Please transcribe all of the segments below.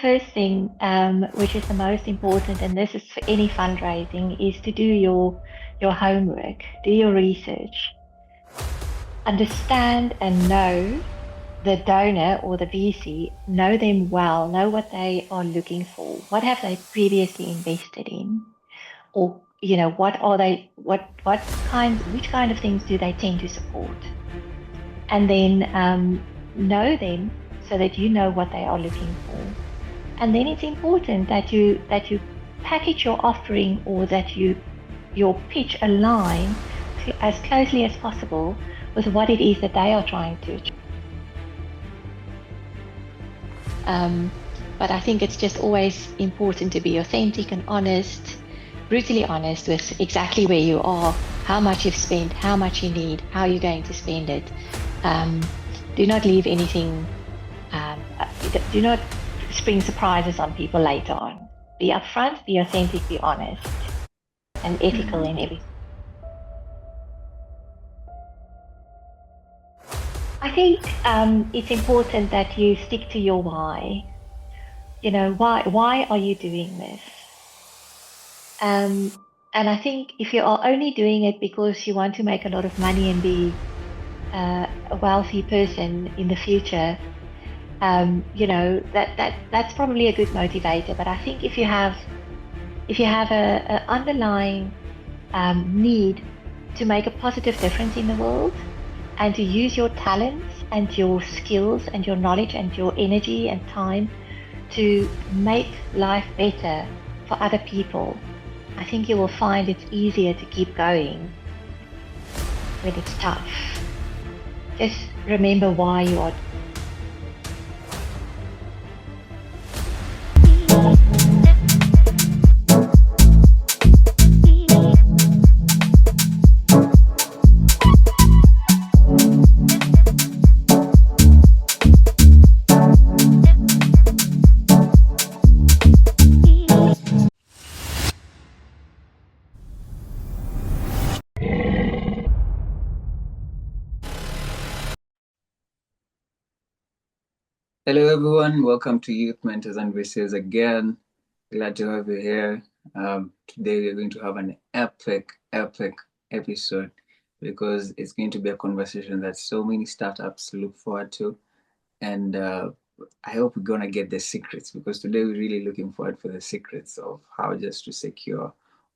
first thing, which is the most important, and this is for any fundraising, is to do your homework, do your research, understand and know the donor or the VC, know them well, know what they are looking for, what have they previously invested in, or what are they, which kind of things do they tend to support, and then know them so that you know what they are looking for. And then it's important that you package your offering, or that your pitch align as closely as possible with what it is that they are trying to achieve. But I think it's just always important to be authentic and honest, brutally honest with exactly where you are, how much you've spent, how much you need, how you're going to spend it. Do not leave anything, do not spring surprises on people later on. Be upfront, be authentic, be honest, and ethical in everything. I think it's important that you stick to your why. Why are you doing this? And I think if you are only doing it because you want to make a lot of money and be a wealthy person in the future, that's probably a good motivator. But I think if you have a underlying need to make a positive difference in the world, and to use your talents and your skills and your knowledge and your energy and time to make life better for other people, I think you will find it's easier to keep going when it's tough. Just remember why you are. Hello, everyone. Welcome to Youth Mentors VCs again. Glad to have you here. Today, we're going to have an epic episode, because it's going to be a conversation that so many startups look forward to. And I hope we're going to get the secrets, because today we're really looking forward for the secrets of how just to secure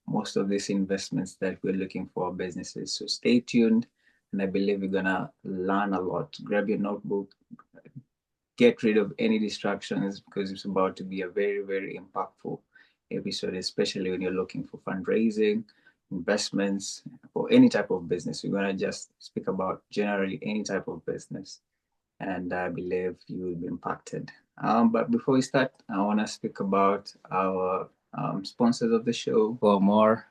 most of these investments that we're looking for businesses. So stay tuned, and I believe we're going to learn a lot. Grab your notebook, get rid of any distractions, because it's about to be a very impactful episode, especially when you're looking for fundraising, investments, for any type of business. We're going to just speak about generally any type of business, and I believe you will be impacted. But before we start, I want to speak about our sponsors of the show. For more,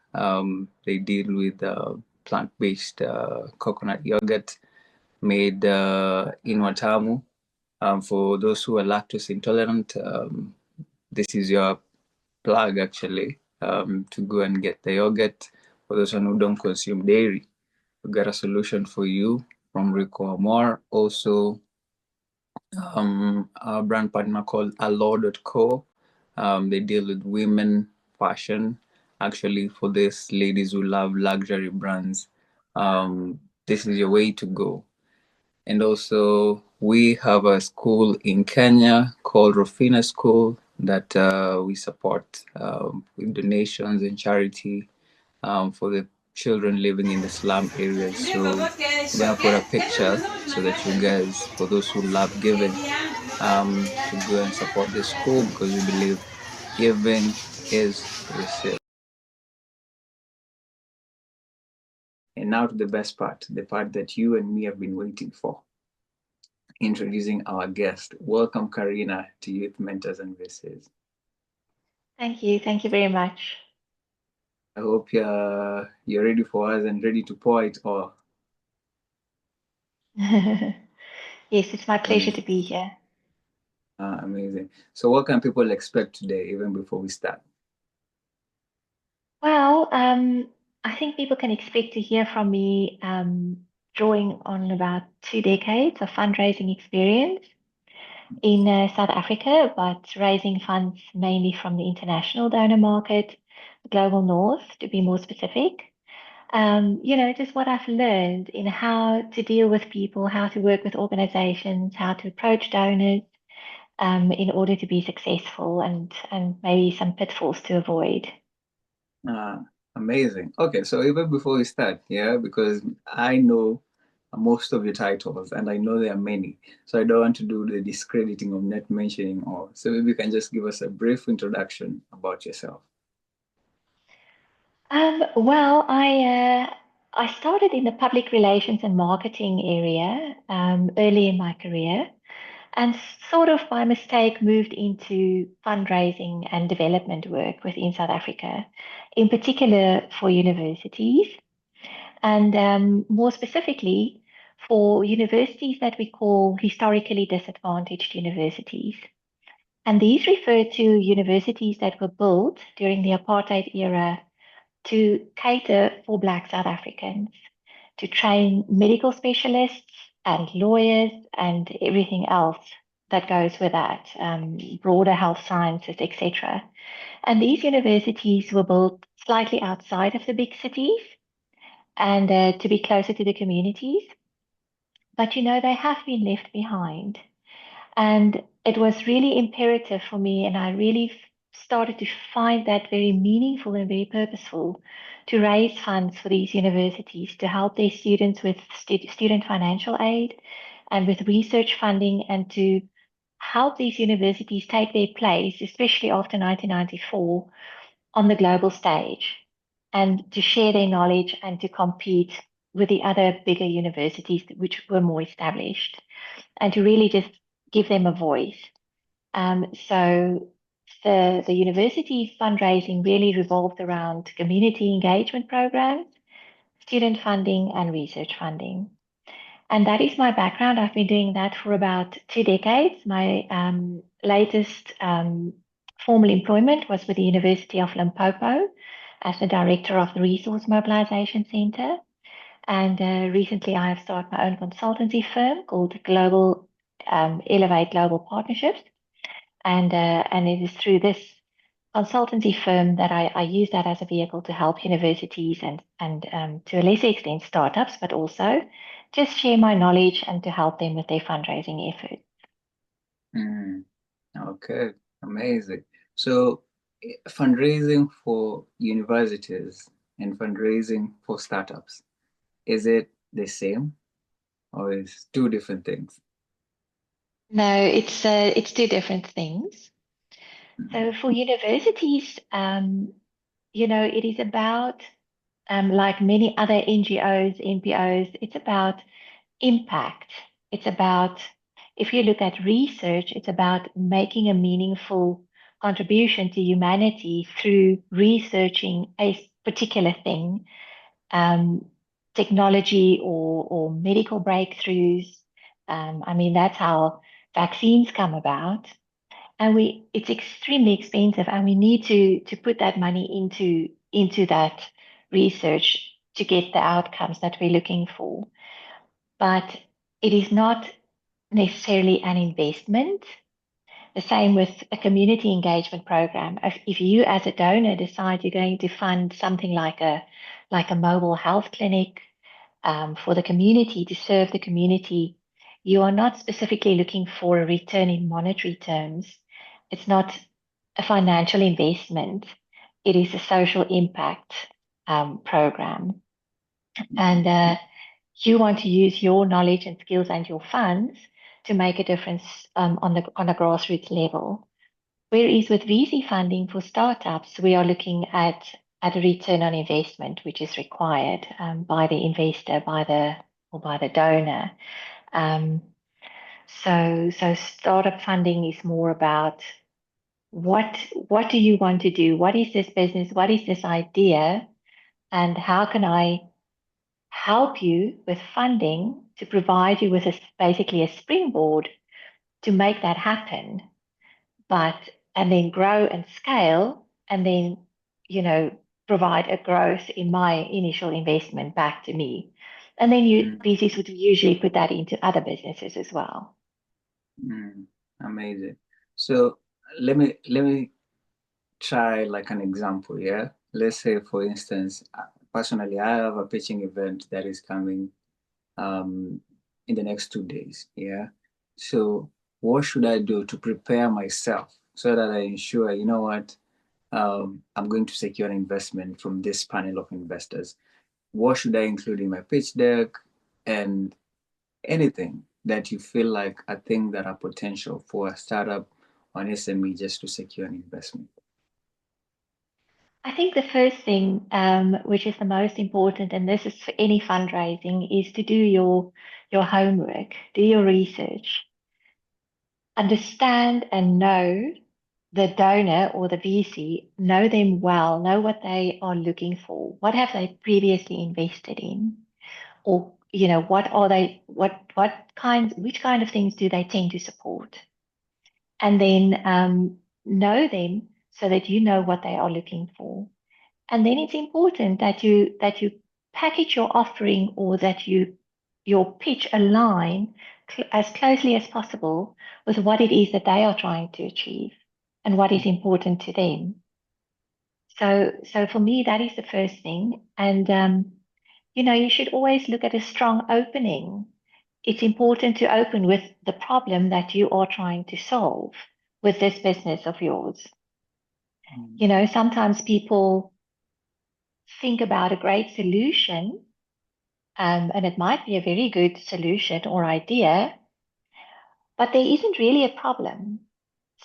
they deal with plant-based coconut yogurt made in Watamu. For those who are lactose intolerant, this is your plug actually, to go and get the yogurt. For those who don't consume dairy, we got a solution for you from Rico Amor. Also, our brand partner called Allo.co. They deal with women fashion. Actually, for these ladies who love luxury brands, this is your way to go. And also, we have a school in Kenya called Rufina School that we support with donations and charity for the children living in the slum areas. So we're gonna put a picture so that you guys, for those who love giving, to go and support the school, because we believe giving is received. And now to the best part, the part that you and me have been waiting for. Introducing our guest. Welcome, Carina, to Youth Mentors VCs. Thank you very much. I hope you're ready for us and ready to pour it all. Yes, it's my pleasure to be here. Amazing. So what can people expect today, even before we start? Well, I think people can expect to hear from me drawing on about 2 decades of fundraising experience. in South Africa, but raising funds mainly from the international donor market, the global north, to be more specific. Just what I've learned in how to deal with people, how to work with organizations, how to approach donors, in order to be successful, and maybe some pitfalls to avoid. Ah, amazing. Okay, so even before we start, yeah, because I know most of your titles and I know there are many, so I don't want to do the discrediting of not mentioning all. So maybe you can just give us a brief introduction about yourself. Well, I started in the public relations and marketing area early in my career, and sort of by mistake moved into fundraising and development work within South Africa, in particular for universities, and more specifically for universities that we call historically disadvantaged universities. And these refer to universities that were built during the apartheid era to cater for Black South Africans, to train medical specialists and lawyers and everything else that goes with that, broader health sciences, etc. And these universities were built slightly outside of the big cities and to be closer to the communities. But they have been left behind. And it was really imperative for me, and I really started to find that very meaningful and very purposeful to raise funds for these universities to help their students with student financial aid and with research funding, and to help these universities take their place, especially after 1994, on the global stage, and to share their knowledge and to compete with the other bigger universities which were more established, and to really just give them a voice. So the university fundraising really revolved around community engagement programs, student funding, and research funding. And that is my background. I've been doing that for about 2 decades. My latest formal employment was with the University of Limpopo as the director of the Resource Mobilization Center. And recently I have started my own consultancy firm called Elevate Global Partnerships. And it is through this consultancy firm that I use that as a vehicle to help universities and to a lesser extent startups, but also just share my knowledge and to help them with their fundraising efforts. Mm, okay, amazing. So fundraising for universities and fundraising for startups, is it the same or is two different things? No, it's two different things. So for universities, it is about like many other NGOs, NPOs, it's about impact. It's about, if you look at research, it's about making a meaningful contribution to humanity through researching a particular thing, um, technology or medical breakthroughs. I mean, that's how vaccines come about. And it's extremely expensive, and we need to put that money into that research to get the outcomes that we're looking for. But it is not necessarily an investment. The same with a community engagement program. If you as a donor decide you're going to fund something like a mobile health clinic for the community to serve the community, you are not specifically looking for a return in monetary terms. It's not a financial investment. It is a social impact program. And you want to use your knowledge and skills and your funds to make a difference on a grassroots level. Whereas with VC funding for startups, we are looking at a return on investment, which is required by the investor, by the donor. Um, so startup funding is more about what do you want to do? What is this business? What is this idea? And how can I help you with funding to provide you with basically a springboard to make that happen, but and then grow and scale, and then you know provide a growth in my initial investment back to me, and then Mm, VCs would usually put that into other businesses as well. mm. Amazing. So let me try like an example, yeah? Let's say, for instance, personally, I have a pitching event that is coming um, in the next 2 days, yeah? So what should I do to prepare myself so that I ensure, you know what, I'm going to secure an investment from this panel of investors? What should I include in my pitch deck and anything that you feel like a thing that are potential for a startup or an SME just to secure an investment? I think the first thing, which is the most important, and this is for any fundraising, is to do your homework, do your research, understand and know the donor or the VC, know them well, know what they are looking for, what have they previously invested in, or what are they, what kinds, which kind of things do they tend to support, and then know them so that you know what they are looking for. And then it's important that you package your offering, or that your pitch align as closely as possible with what it is that they are trying to achieve and what is important to them. So for me, that is the first thing. And you should always look at a strong opening. It's important to open with the problem that you are trying to solve with this business of yours. Mm. Sometimes people think about a great solution, and it might be a very good solution or idea, but there isn't really a problem.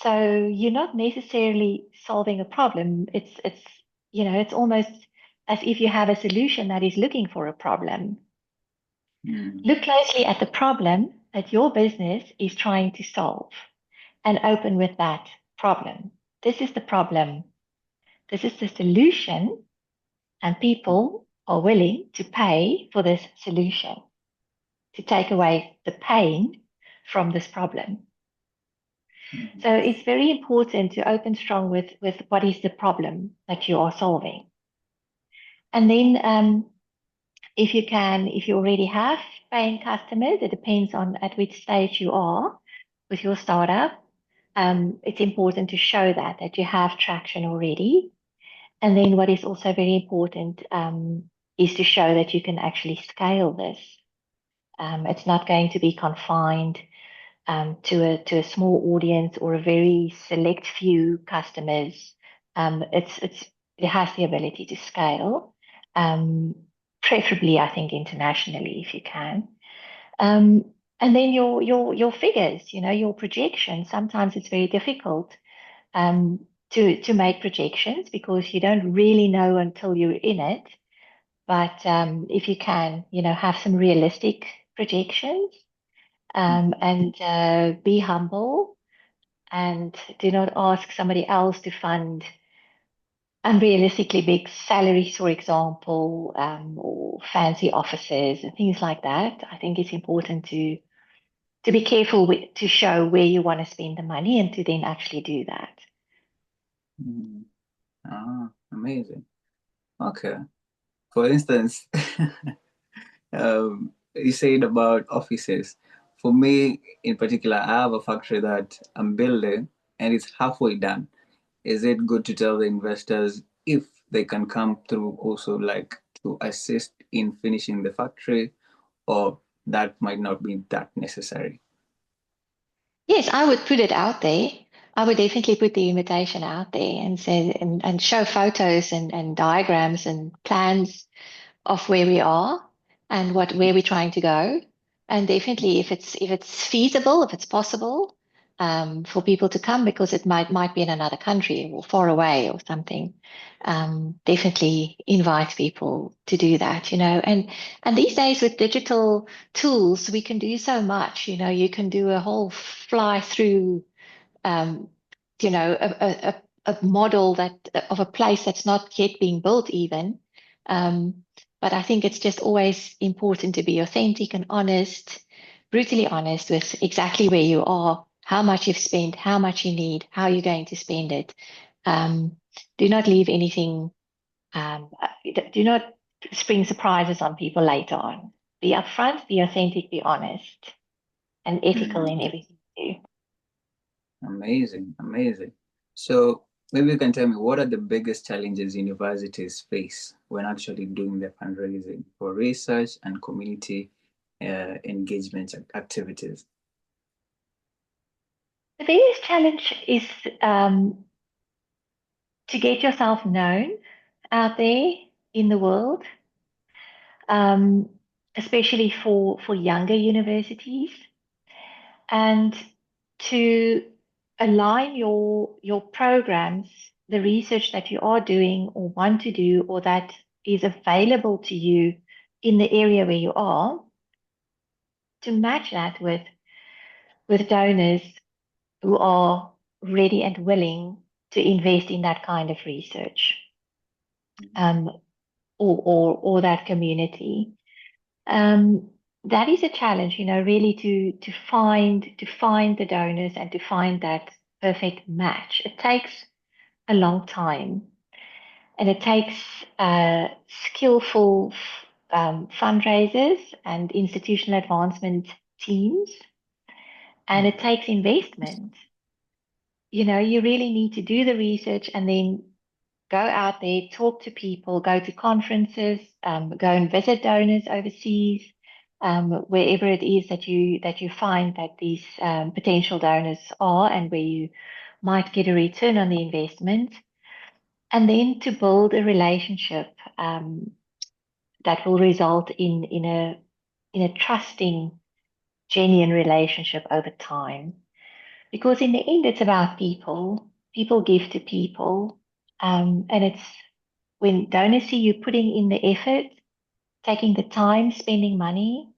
So you're not necessarily solving a problem. It's almost as if you have a solution that is looking for a problem. Mm. Look closely at the problem that your business is trying to solve and open with that problem. This is the problem. This is the solution, and people are willing to pay for this solution to take away the pain from this problem. Mm. So it's very important to open strong with what is the problem that you are solving. And then if you already have paying customers, it depends on at which stage you are with your startup. It's important to show that you have traction already. And then what is also very important is to show that you can actually scale this. It's not going to be confined to a small audience or a very select few customers. It has the ability to scale, um, preferably I think internationally if you can. Um, and then your figures, your projections. Sometimes it's very difficult to make projections because you don't really know until you're in it. But if you can, have some realistic projections, and be humble, and do not ask somebody else to fund unrealistically big salaries, for example, or fancy offices and things like that. I think it's important to be careful to show where you want to spend the money and to then actually do that. Mm. Amazing. Okay. For instance, you said about offices. For me, in particular, I have a factory that I'm building and it's halfway done. Is it good to tell the investors if they can come through also like to assist in finishing the factory, or that might not be that necessary? Yes, I would put it out there. I would definitely put the invitation out there and say and show photos and diagrams and plans of where we are and where we're trying to go. And definitely, if it's feasible, if it's possible, for people to come because it might be in another country or far away or something. Definitely invite people to do that. And these days with digital tools, we can do so much. You can do a whole fly through, um, a model that of a place that's not yet being built even. Um, but I think it's just always important to be authentic and honest, brutally honest with exactly where you are, how much you've spent, how much you need, how you're going to spend it. Um, do not leave anything, do not spring surprises on people later on. Be upfront, be authentic, be honest, and ethical Mm. in everything you do. Amazing, amazing. So maybe you can tell me what are the biggest challenges universities face when actually doing the fundraising for research and community engagement activities? The biggest challenge is to get yourself known out there in the world, um, especially for younger universities, and to align your programs, the research that you are doing or want to do, or that is available to you in the area where you are, to match that with donors who are ready and willing to invest in that kind of research, um, or that community. Um, that is a challenge, really to find the donors and to find that perfect match. It takes a long time, and it takes skillful fundraisers and institutional advancement teams, and it takes investment. You really need to do the research and then go out there, talk to people, go to conferences, go and visit donors overseas, wherever it is that you find that these potential donors are, and where you might get a return on the investment, and then to build a relationship that will result in a trusting, genuine relationship over time. Because in the end, it's about people. People give to people, and it's when donors see you putting in the effort, taking the time, spending money,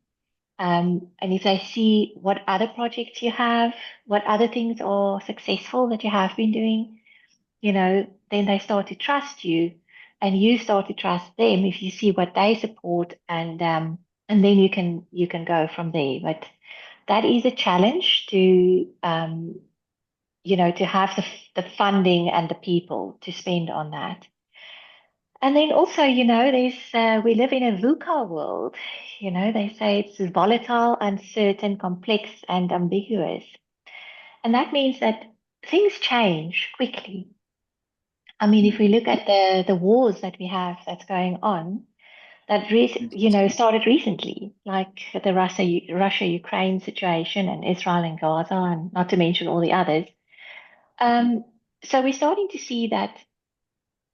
and if they see what other projects you have, what other things are successful that you have been doing, then they start to trust you, and you start to trust them if you see what they support, and then you can go from there. But that is a challenge to have the funding and the people to spend on that. And then also, there's we live in a VUCA world. They say it's volatile, uncertain, complex, and ambiguous. And that means that things change quickly. I mean, if we look at the wars that we have that's going on, that started recently, like the Russia-Ukraine situation and Israel and Gaza, and not to mention all the others. So we're starting to see that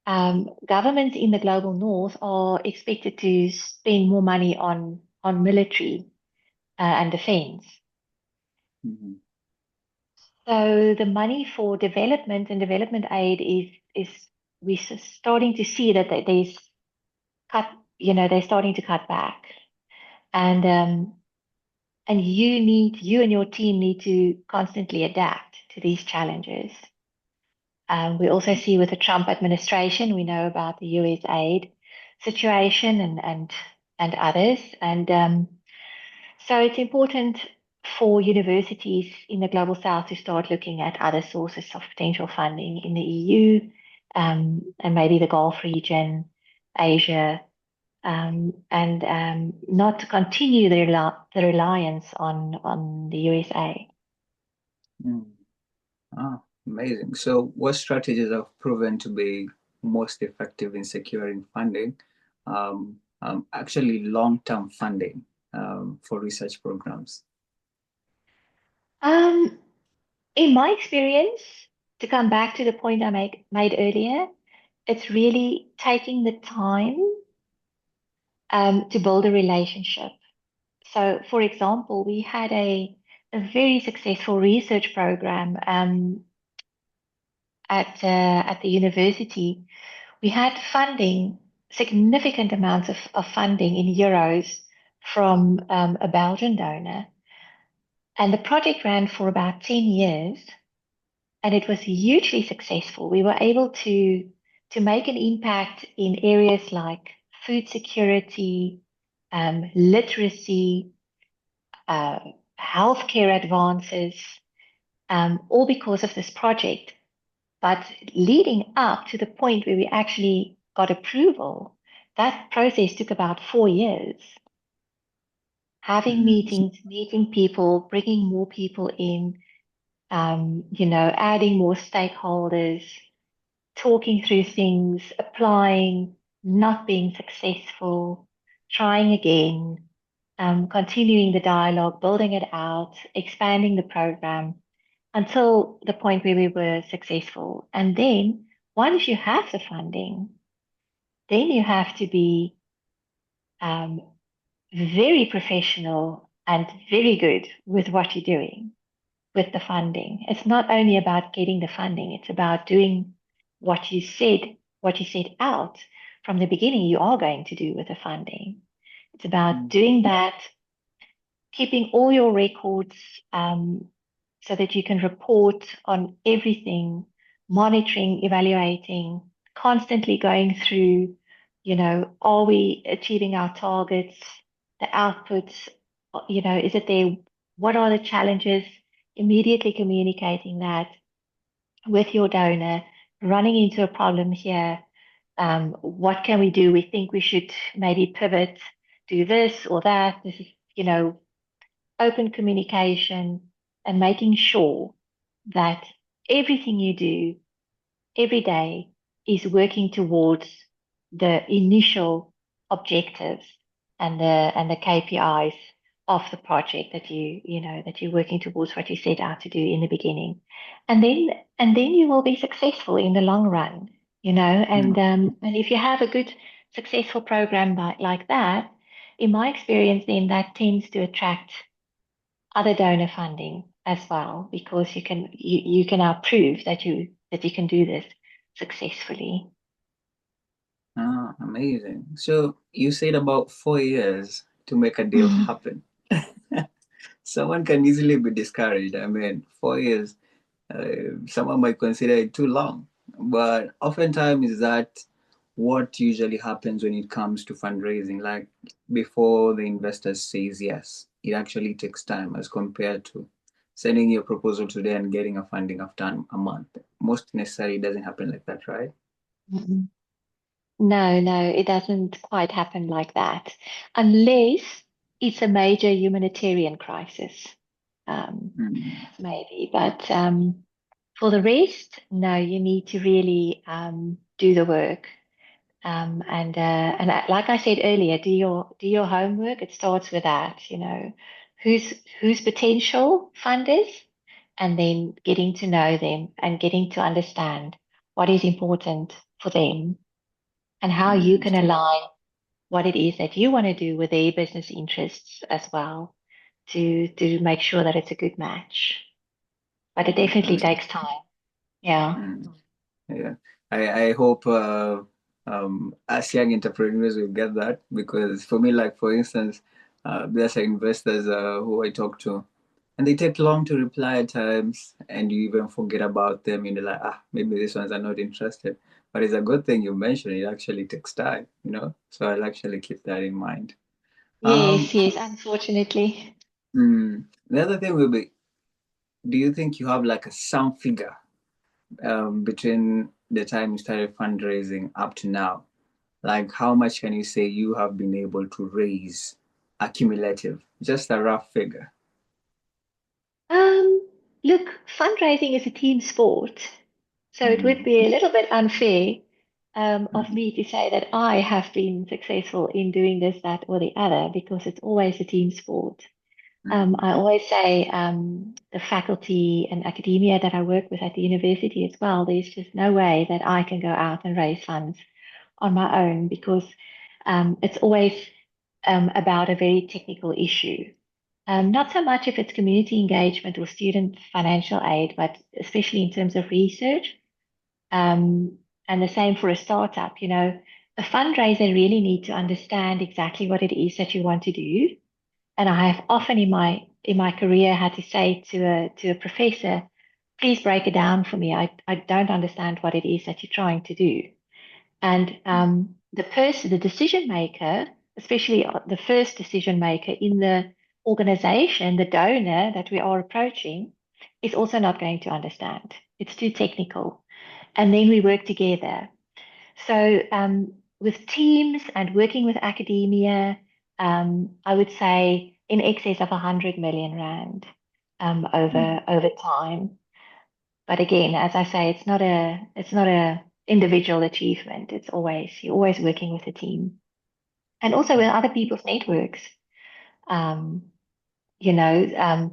governments in the global north are expected to spend more money on military and defense. Mhm. So the money for development and development aid is we're starting to see that there's cut, they're starting to cut back, and you and your team need to constantly adapt to these challenges. We also see with the Trump administration, we know about the US aid situation and others. And so it's important for universities in the global south to start looking at other sources of potential funding in the EU, and maybe the Gulf region, Asia, and not to continue the reliance on the USA. Mm. Ah, amazing. So, what strategies have proven to be most effective in securing funding, actually long-term funding for research programs? Um, in my experience, to come back to the point I made earlier, it's really taking the time to build a relationship. So, for example, we had a very successful research program at the university. We had funding, significant amounts of funding in euros from a Belgian donor. And the project ran for about 10 years, and it was hugely successful. We were able to make an impact in areas like food security, literacy, uh, healthcare advances, all because of this project. But leading up to the point where we actually got approval, that process took about 4 years. Having Mm. meetings, meeting people, bringing more people in, adding more stakeholders, talking through things, applying, not being successful, trying again, continuing the dialogue, building it out, expanding the program until the point where we were successful. And then once you have the funding, then you have to be um, very professional and very good with what you're doing with the funding. It's not only about getting the funding, it's about doing what you said out from the beginning you are going to do with the funding. It's about Mm. doing that, keeping all your records so that you can report on everything, monitoring, evaluating, constantly going through, are we achieving our targets, the outputs, is it there? What are the challenges? Immediately communicating that with your donor, running into a problem here. What can we do? We think we should maybe pivot, do this or that. This is, open communication and making sure that everything you do every day is working towards the initial objectives and the KPIs of the project that you're working towards what you set out to do in the beginning. And then you will be successful in the long run, Mm. and if you have a good successful program like that, in my experience, then that tends to attract other donor funding as well, because you can now prove that you can do this successfully. Ah, amazing. So you said about 4 years to make a deal happen. Someone can easily be discouraged. I mean, 4 years, someone might consider it too long. But oftentimes, is that what usually happens when it comes to fundraising? Like before the investor says yes, it actually takes time as compared to sending your proposal today and getting a funding after a month. Most necessarily doesn't happen like that, right? Mhm. No, no, it doesn't quite happen like that, unless it's a major humanitarian crisis, um, Mm. maybe. But for the rest, no, you need to really do the work. Like I said earlier, do your homework. It starts with that, who's potential funders, and then getting to know them and getting to understand what is important for them and how you Mm. can align what it is that you want to do with their business interests as well to make sure that it's a good match. But it definitely Mm. takes time. Yeah. Mm. Yeah, I hope as young entrepreneurs will get that, because for me, like for instance, there's investors who I talk to, and they take long to reply at times, and you even forget about them, and you're like, maybe these ones are not interested. But it's a good thing you mentioned. It actually takes time. So I'll actually keep that in mind. Um, Yes, yes, unfortunately. the other thing will be, do you think you have like a some figure between the time you started fundraising up to now? Like, how much can you say you have been able to raise accumulative? Just a rough figure. Um, Look, fundraising is a team sport, so it would Mm. be a little bit unfair of Mm. me to say that I have been successful in doing this, that, or the other, because it's always a team sport. Mm. I always say the faculty and academia that I work with at the university as well, there's just no way that I can go out and raise funds on my own, because it's always about a very technical issue. Not so much if it's community engagement or student financial aid, but especially in terms of research. And the same for a startup. A fundraiser really need to understand exactly what it is that you want to do. And I have often in my career had to say to a professor, please break it down for me. I don't understand what it is that you're trying to do. And the decision maker, especially the first decision maker in the organization, the donor that we are approaching, is also not going to understand. It's too technical. And then we work together. So with teams and working with academia, I would say in excess of 100 million rand over time. But again, as I say, it's not a individual achievement. You're always working with a team and also with other people's networks. Um, you know,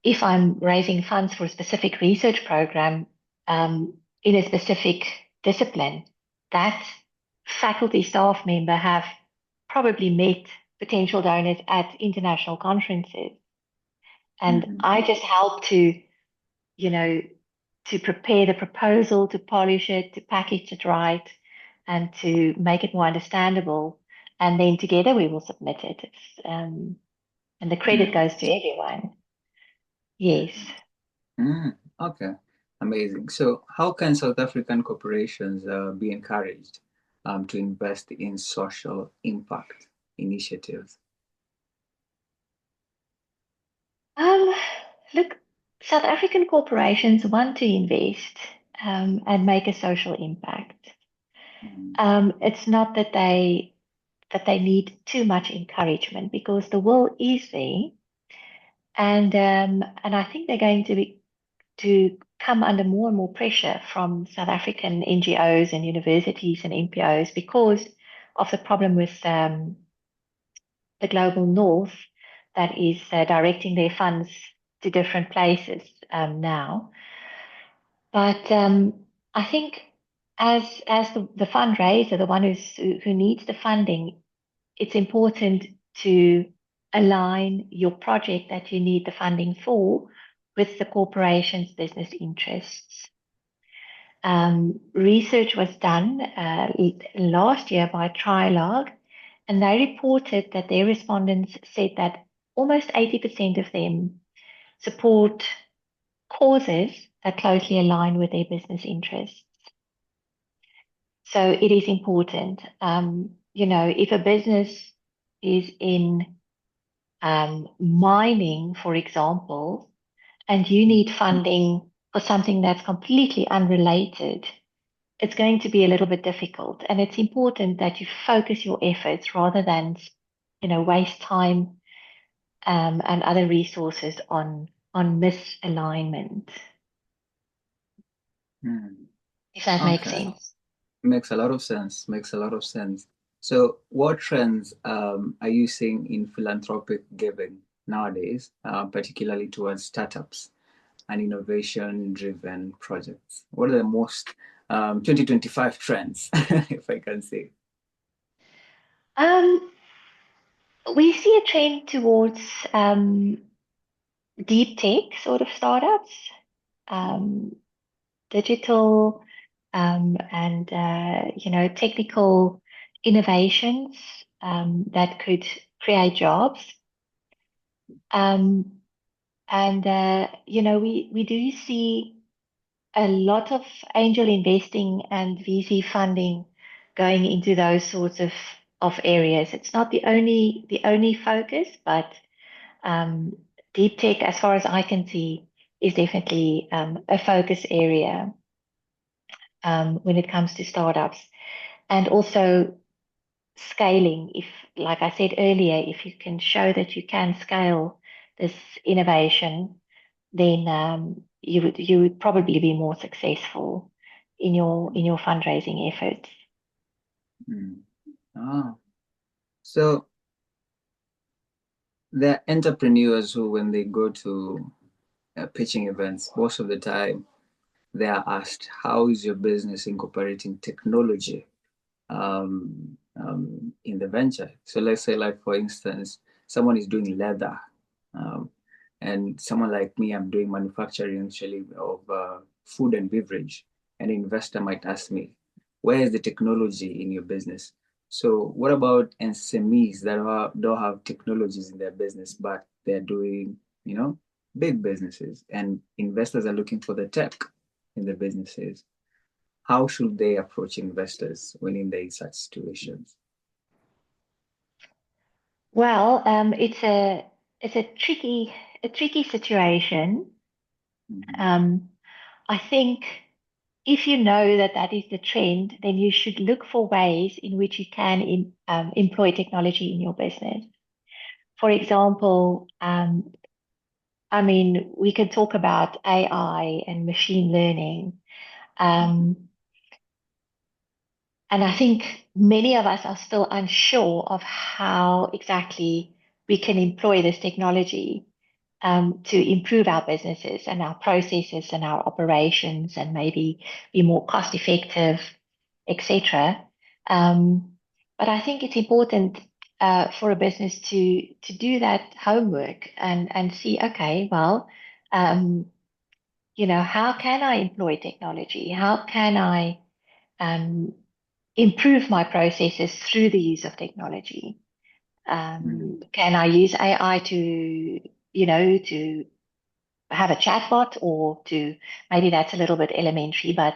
if I'm raising funds for a specific research program in a specific discipline, that faculty staff member have probably met potential donors at international conferences. And Mm-hmm. I just help to, you know, to prepare the proposal, to polish it, to package it right, and to make it more understandable. And then together we will submit it. And the credit Mm-hmm. goes to everyone. Yes. Mm, okay, amazing. So, how can South African corporations be encouraged to invest in social impact initiatives? Um, Look, South African corporations want to invest and make a social impact. Mm, It's not that they need too much encouragement because the will is there, and I think they're going to come under more and more pressure from South African NGOs and universities and NPOs because of the problem with the global north that is directing their funds to different places now. But I think as the fundraiser, the one who needs the funding, it's important to align your project that you need the funding for with the corporation's business interests. Research was done last year by Trilog, and they reported that their respondents said that almost 80% of them support causes that closely align with their business interests. So it is important. If a business is in mining, for example, and you need funding for something that's completely unrelated, it's going to be a little bit difficult. And it's important that you focus your efforts rather than, waste time and other resources on misalignment, mm. if that makes Okay, sense. makes a lot of sense. Makes a lot of sense. So, what trends are you seeing in philanthropic giving nowadays, particularly towards startups and innovation-driven projects? What are the most 2025 trends, if I can say? Um, we see a trend towards deep tech sort of startups, um, digital and technical innovations that could create jobs. Um, we do see a lot of angel investing and VC funding going into those sorts of areas. It's not the only focus, but um, deep tech, as far as I can see, is definitely a focus area when it comes to startups, and also scaling. If, like I said earlier, if you can show that you can scale this innovation, then you would probably be more successful in your fundraising efforts. Mm. Ah, so there are entrepreneurs who, when they go to pitching events, most of the time they are asked, "How is your business incorporating technology in the venture?" So let's say, like for instance, someone is doing leather, um, and someone like me, I'm doing manufacturing actually of food and beverage. An investor might ask me, "Where is the technology in your business?" So what about SMEs that don't have technologies in their business, but they're doing, big businesses, and investors are looking for the tech in the businesses? How should they approach investors when in such situations? Well, it's a tricky situation. Mhm. Um, I think if you know that that is the trend, then you should look for ways in which you can employ technology in your business. For example, I mean, we can talk about AI and machine learning. Um, and I think many of us are still unsure of how exactly we can employ this technology to improve our businesses and our processes and our operations and maybe be more cost effective, etc. Um, but I think it's important for a business to do that homework and see, okay, well, um, how can I employ technology? How can I um, improve my processes through the use of technology? Mm. Can I use AI to have a chatbot or to maybe that's a little bit elementary, but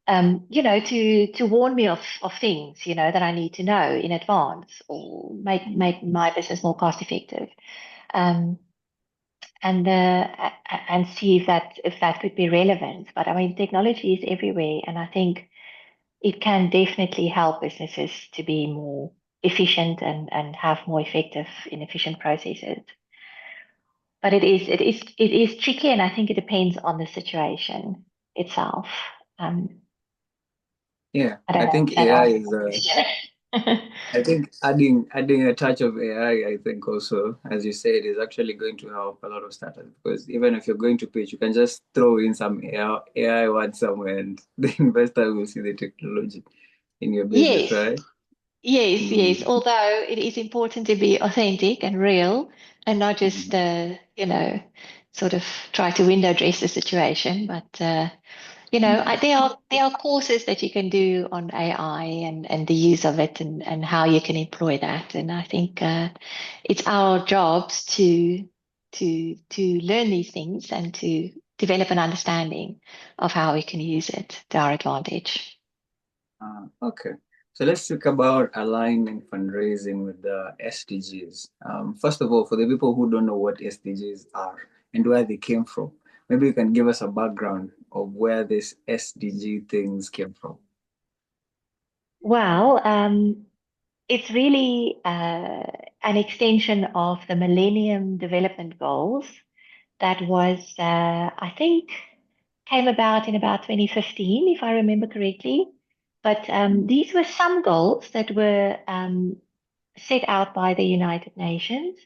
to warn me of things, that I need to know in advance or make my business more cost effective. Um, and see if that could be relevant. But I mean, technology is everywhere, and I think it can definitely help businesses to be more efficient and have more effective and efficient processes. But it is tricky, and I think it depends on the situation itself. Um, Yeah, I don't I know think if that AI answers is the question. I think adding a touch of AI, I think also, as you said, is actually going to help a lot of startups because even if you're going to pitch, you can just throw in some AI word somewhere and the investor will see the technology in your business, Yes, right? yes, yes. Mm. Although it is important to be authentic and real and not just, Mhm. sort of try to window dress the situation. But, Mm. there are courses that you can do on AI and the use of it and how you can employ that. And I think it's our jobs to learn these things and to develop an understanding of how we can use it to our advantage. Okay. So let's talk about aligning fundraising with the SDGs. First of all, for the people who don't know what SDGs are and where they came from, maybe you can give us a background of where these SDG things came from. Well, it's really an extension of the Millennium Development Goals that was, I think, came about in about 2015, if I remember correctly. But these were some goals that were set out by the United Nations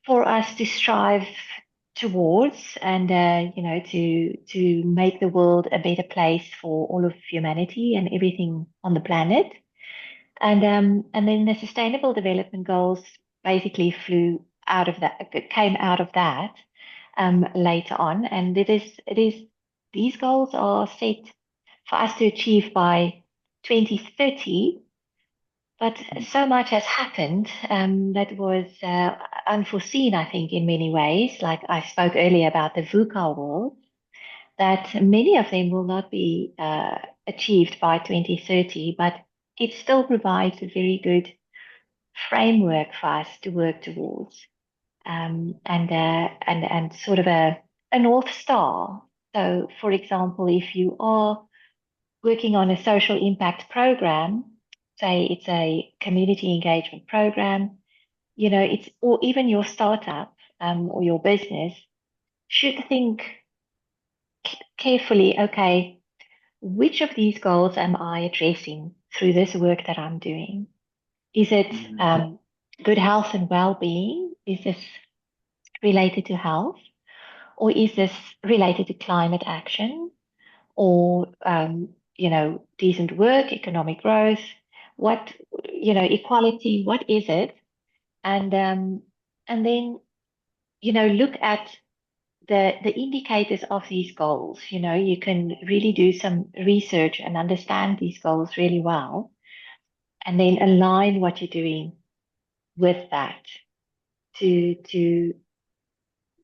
for us to strive towards and, to make the world a better place for all of humanity and everything on the planet. And then the Sustainable Development Goals basically came out of that later on. And it is these goals are set for us to achieve by 2030. But so much has happened that was unforeseen, I think, in many ways. Like I spoke earlier about the VUCA world, that many of them will not be achieved by 2030, but it still provides a very good framework for us to work towards, and sort of a North Star. So, for example, if you are working on a social impact program, say it's a community engagement program, it's or even your startup or your business should think carefully, okay, which of these goals am I addressing through this work that I'm doing? Is it Mhm. good health and well-being? Is this related to health? Or is this related to climate action? Or, decent work, economic growth? What, equality, what is it? And then, look at the indicators of these goals. You can really do some research and understand these goals really well, and then align what you're doing with that to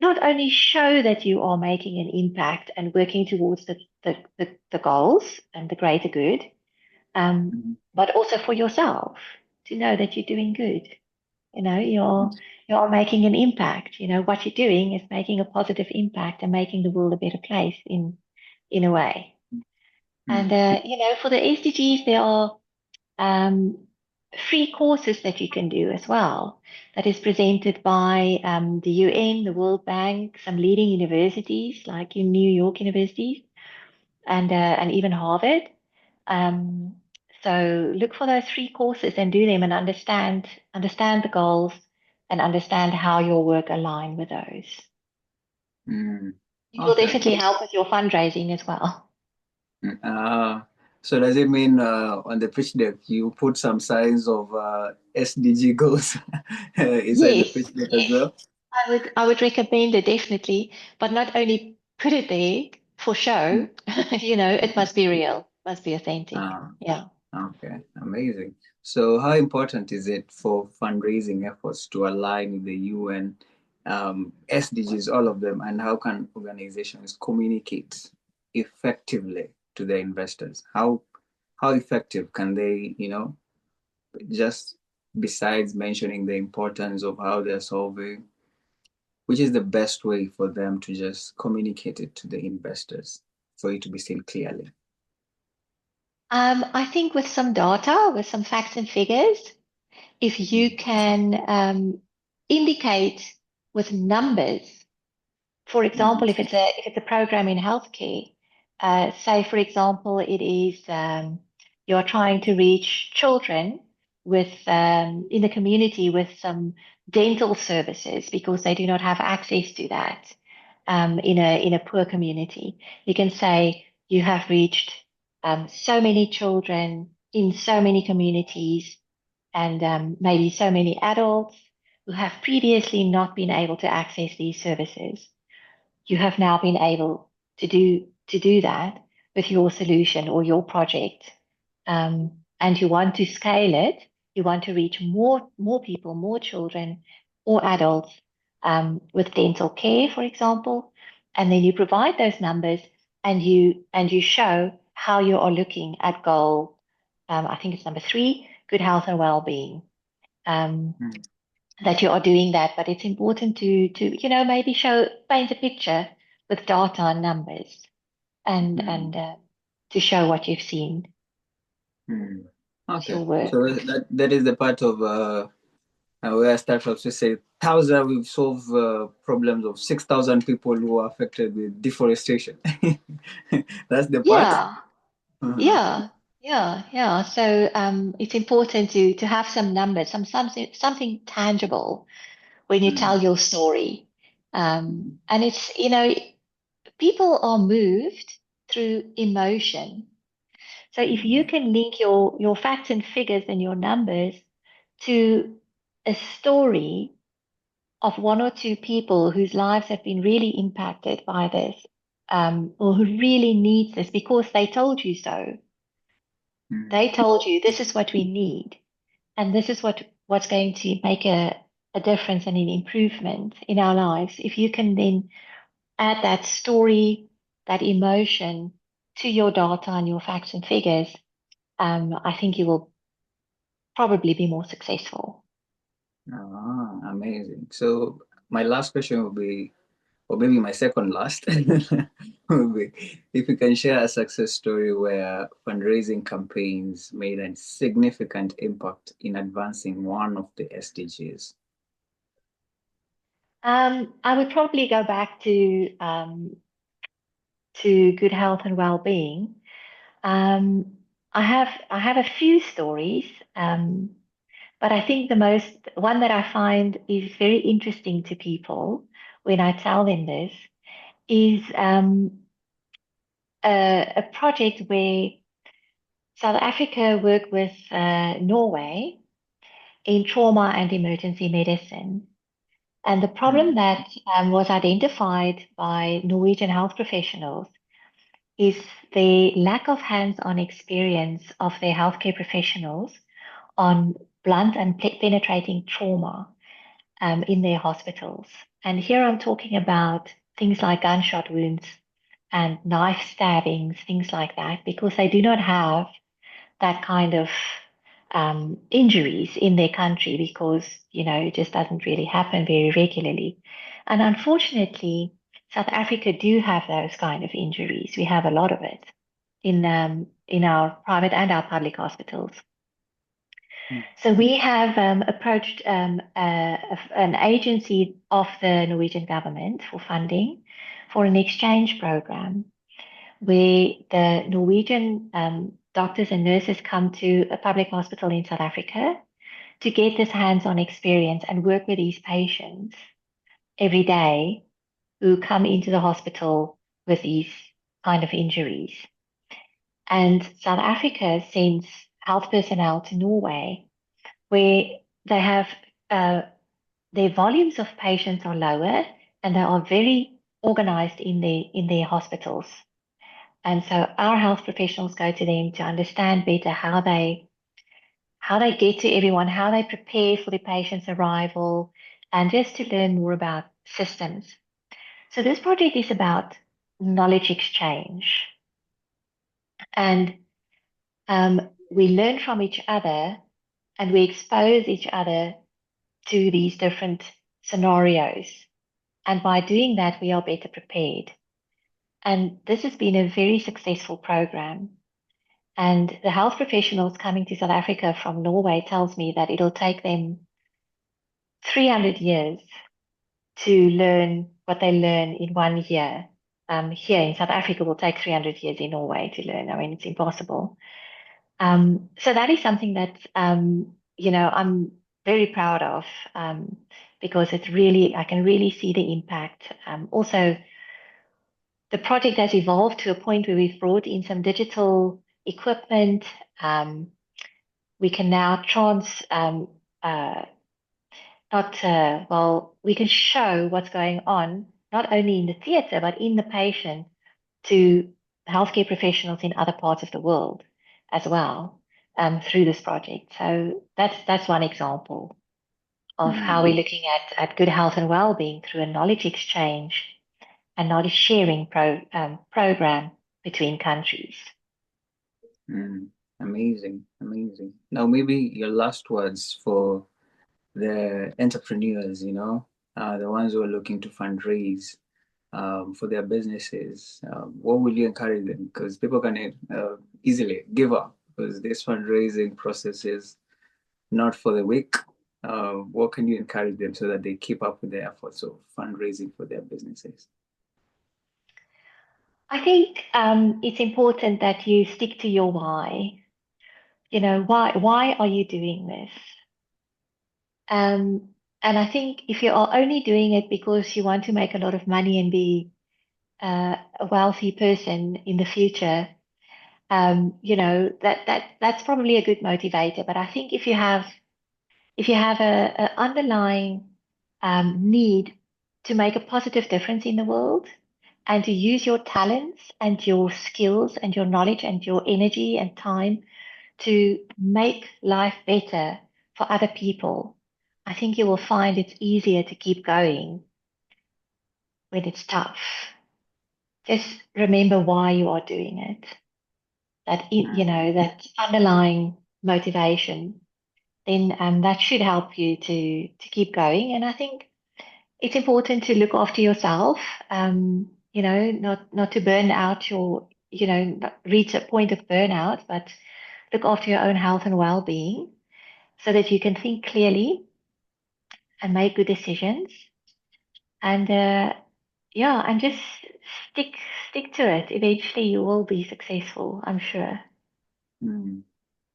not only show that you are making an impact and working towards the goals and the greater good, Mhm. but also for yourself to know that you're doing good. You're making an impact. What you're doing is making a positive impact and making the world a better place in a way. And Mhm. for the SDGs, there are um, free courses that you can do as well. That is presented by the UN, the World Bank, some leading universities like in New York universities, and even Harvard. Um, so look for those free courses and do them and understand the goals and understand how your work align with those. Mm. It will Okay. definitely help with your fundraising as well. So does it mean on the pitch deck you put some signs of SDG goals inside the Yes, pitch deck as yes. well? I would recommend it definitely, but not only put it there for show, Mm. it must be real, must be authentic. Ah, Yeah. okay, amazing. So how important is it for fundraising efforts to align with the UN SDGs, all of them, and how can organizations communicate effectively to their investors? How effective can they, just besides mentioning the importance of how they're solving, which is the best way for them to just communicate it to the investors for it to be seen clearly? I think with some data, with some facts and figures, if you can indicate with numbers. For example, Mm, if it's a program in healthcare, say for example, it is you're trying to reach children with in the community with some dental services because they do not have access to that in a poor community. You can say you have reached so many children in so many communities and maybe so many adults who have previously not been able to access these services. You have now been able to do that with your solution or your project, and you want to scale it. You want to reach more people, more children or adults with dental care, for example, and then you provide those numbers and you show how you are looking at goal. I think it's number 3, good health and well-being. Um, mm, that you are doing that, but it's important to maybe paint a picture with data and numbers and mm, to show what you've seen mm. with Okay, your work. so that is the part of where startups to say thousand we've solved problems of 6,000 people who are affected with deforestation. That's the part. Yeah, Uh-huh. yeah, yeah. So it's important to have some numbers, something tangible when you tell Mm, your story. mm, And it's people are moved through emotion. So if you mm, can link your facts and figures and your numbers to a story of one or two people whose lives have been really impacted by this, or who really needs this because they told you so. mm, They told you this is what we need, and this is what's going to make a difference and an improvement in our lives. If you can then add that story, that emotion to your data and your facts and figures, I think you will probably be more successful. amazing. So my last question will be, or maybe my second last, will be if you can share a success story where fundraising campaigns made a significant impact in advancing one of the SDGs. I would probably go back to good health and well-being. Um, I have a few stories, but I think the most one that I find is very interesting to people when I tell them this is a project where South Africa worked with Norway in trauma and emergency medicine. And the problem Mm, that was identified by Norwegian health professionals is the lack of hands-on experience of their healthcare professionals on blunt and penetrating trauma in their hospitals. And here I'm talking about things like gunshot wounds and knife stabbings, things like that, because they do not have that kind of injuries in their country because, it just doesn't really happen very regularly. And unfortunately, South Africa do have those kind of injuries. We have a lot of it in our private and our public hospitals. So we have approached an agency of the Norwegian government for funding for an exchange program where the Norwegian doctors and nurses come to a public hospital in South Africa to get this hands-on experience and work with these patients every day who come into the hospital with these kind of injuries. And South Africa sends health personnel to Norway, where they have their volumes of patients are lower and they are very organized in their hospitals. And so our health professionals go to them to understand better how they get to everyone, how they prepare for the patient's arrival, and just to learn more about systems. So this project is about knowledge exchange, and we learn from each other, and we expose each other to these different scenarios. And by doing that, we are better prepared. And this has been a very successful program. And the health professionals coming to South Africa from Norway tells me that it'll take them 300 years to learn what they learn in 1 year. Here in South Africa will take 300 years in Norway to learn. I mean, it's impossible. So that is something that, I'm very proud of because it's really, I can really see the impact. Also, the project has evolved to a point where we've brought in some digital equipment. We can now we can show what's going on, not only in the theatre, but in the patient to healthcare professionals in other parts of the world as well through this project. So that's one example of how we're looking at good health and well-being through a knowledge exchange and knowledge sharing program between countries. Amazing, amazing. Now, maybe your last words for the entrepreneurs, the ones who are looking to fundraise for their businesses. What will you encourage them? Because people can easily give up because this fundraising process is not for the weak. What can you encourage them so that they keep up with the efforts of fundraising for their businesses? I think it's important that you stick to your why. Why are you doing this? And I think if you are only doing it because you want to make a lot of money and be a wealthy person in the future, that's probably a good motivator. But I think if you have a underlying need to make a positive difference in the world and to use your talents and your skills and your knowledge and your energy and time to make life better for other people, I think you will find it's easier to keep going when it's tough. Just remember why you are doing it. That underlying motivation, then that should help you to keep going. And I think it's important to look after yourself. Not to burn out not reach a point of burnout, but look after your own health and well-being so that you can think clearly and make good decisions. And and just stick to it. Eventually, you will be successful, I'm sure.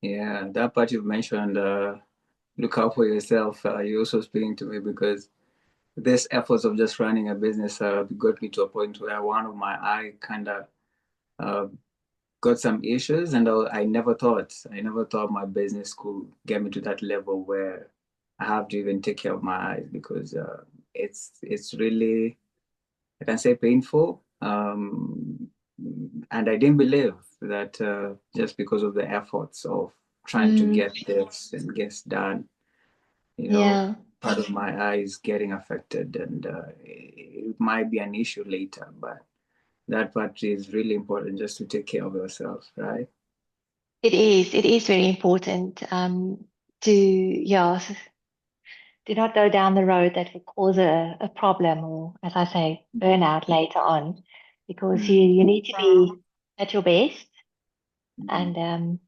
Yeah, that part you've mentioned, look out for yourself. You're also speaking to me because this efforts of just running a business got me to a point where one of my eye kind of got some issues, and I never thought my business could get me to that level where I have to even take care of my eyes because it's really, I can say, painful. And I didn't believe that just because of the efforts of trying to get this and get done, Yeah. part of my eyes getting affected, and it might be an issue later, but that part is really important just to take care of yourself, right? It is. It is very important do not go down the road that will cause a problem or, as I say, burnout later on, because you need to be at your best. And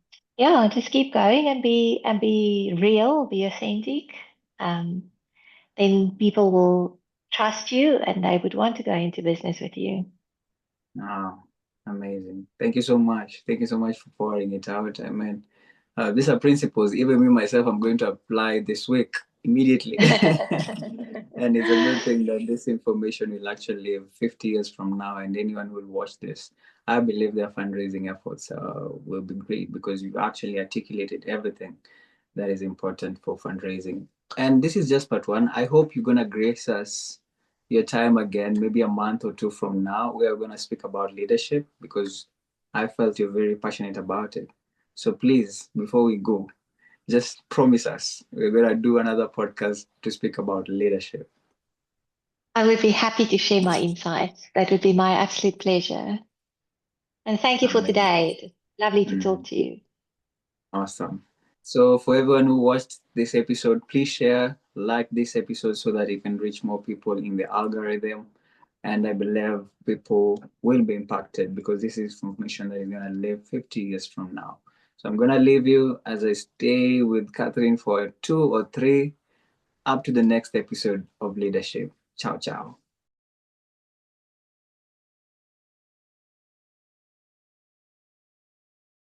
yeah, just keep going and be real, be authentic. Then people will trust you and they would want to go into business with you. Oh, amazing. Thank you so much. Thank you so much for pouring it out. I mean, these are principles, even me myself, I'm going to apply this week immediately. And it's a good thing that this information will actually live 50 years from now, and anyone who will watch this, I believe their fundraising efforts will be great because you've actually articulated everything that is important for fundraising. And this is just part one. I hope you're going to grace us your time again, maybe a month or two from now. We are going to speak about leadership because I felt you're very passionate about it. So please, before we go, just promise us we're going to do another podcast to speak about leadership. I would be happy to share my insights. That would be my absolute pleasure. And thank you for Amazing. today. Lovely to talk Mhm. to you. Awesome. So, for everyone who watched this episode, please share, like this episode so that it can reach more people in the algorithm. And I believe people will be impacted because this is information that is going to live 50 years from now. So, I'm going to leave you as I stay with Catherine for 2 or 3 up to the next episode of Leadership. Ciao, ciao.